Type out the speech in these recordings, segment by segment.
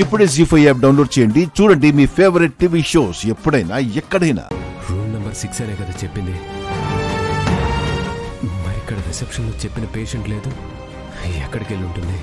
ఇప్పుడే ZEE5 app download చేయండి. చూడండి మీ ఫేవరెట్ టీవీ షోస్ ఎప్పుడైనా ఎక్కడైనా. రూమ్ నెంబర్ 6 అనే కదా చెప్పింది. మరి ఇక్కడ రిసెప్షన్ లో చెప్పిన పేషెంట్ లేదు. ఎక్కడికి వెళ్ళి ఉంటుంది?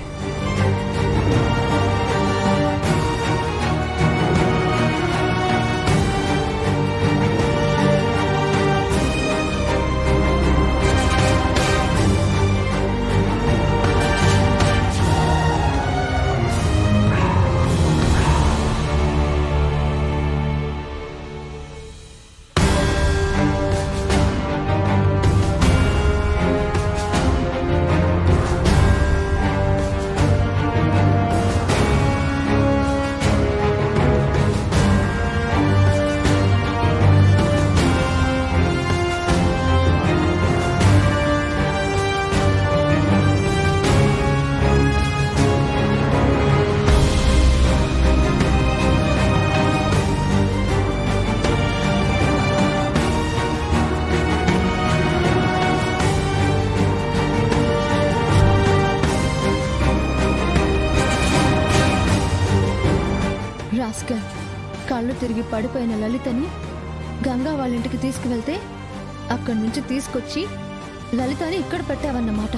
కళ్ళు తిరిగి పడిపోయిన లలితని గంగా వాళ్ళ ఇంటికి తీసుకువెళ్తే అక్కడి నుంచి తీసుకొచ్చి లలితని ఇక్కడ పెట్టావన్నమాట.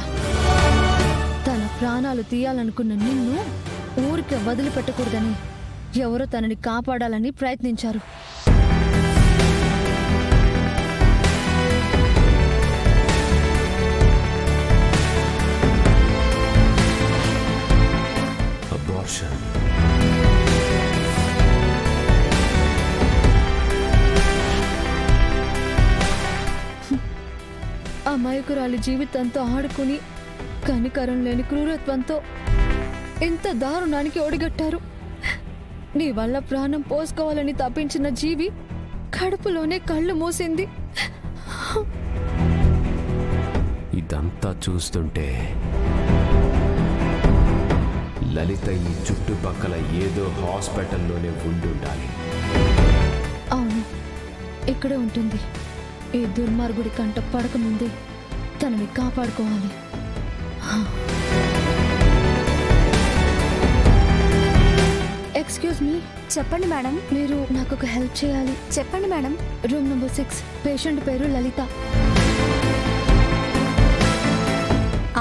తన ప్రాణాలు తీయాలనుకున్న నిన్ను ఊరికి వదిలిపెట్టకూడదని ఎవరో తనని కాపాడాలని ప్రయత్నించారు. అమాయకురాలి జీవితంతో ఆడుకుని కనికరం లేని క్రూరత్వంతో ఎంత దారుణానికి ఒడిగట్టారు. నీ వల్ల ప్రాణం పోసుకోవాలని తప్పించిన జీవి కడుపులోనే కళ్ళు మూసింది. ఇదంతా చూస్తుంటే లలిత ఈ చుట్టుపక్కల ఏదో హాస్పిటల్లోనే ఉండాలి. అవును, ఇక్కడే ఉంటుంది. ఈ దుర్మార్గుడి కంట పడకముందే తనని కాపాడుకోవాలి. Excuse me. చెప్పండి మేడం. మీరు నాకు ఒక హెల్ప్ చేయాలి. చెప్పండి మేడం. రూమ్ నెంబర్ 6 పేషెంట్ పేరు లలిత.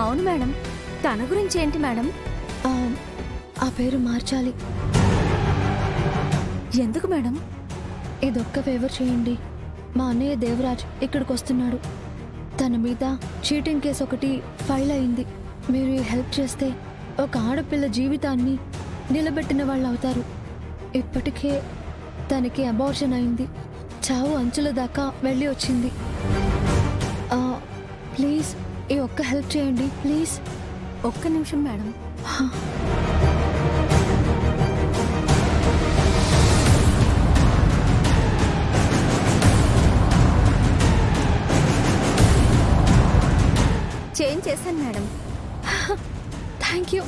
అవును మేడం. తన గురించి ఏంటి మేడం? ఆ పేరు మార్చాలి. ఎందుకు మేడం? ఇదొక్క ఫేవర్ చేయండి. మా అన్నయ్య దేవరాజ్ ఇక్కడికి వస్తున్నాడు. తన మీద చీటింగ్ కేసు ఒకటి ఫైల్ అయింది. మీరు ఈ హెల్ప్ చేస్తే ఒక ఆడపిల్ల జీవితాన్ని నిలబెట్టిన వాళ్ళు అవుతారు. ఇప్పటికే తనకి అబార్షన్ అయింది. చావు అంచుల దాకా వెళ్ళి వచ్చింది. ప్లీజ్ ఈ ఒక్క హెల్ప్ చేయండి ప్లీజ్. ఒక్క నిమిషం మేడం. చేంజ్ చేశాను మేడం. థ్యాంక్ యూ,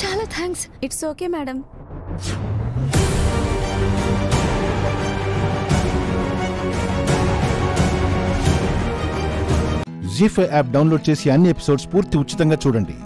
చాలా thanks. It's okay madam. ZEE5 app download చేసి అన్ని ఎపిసోడ్స్ పూర్తి ఉచితంగా చూడండి.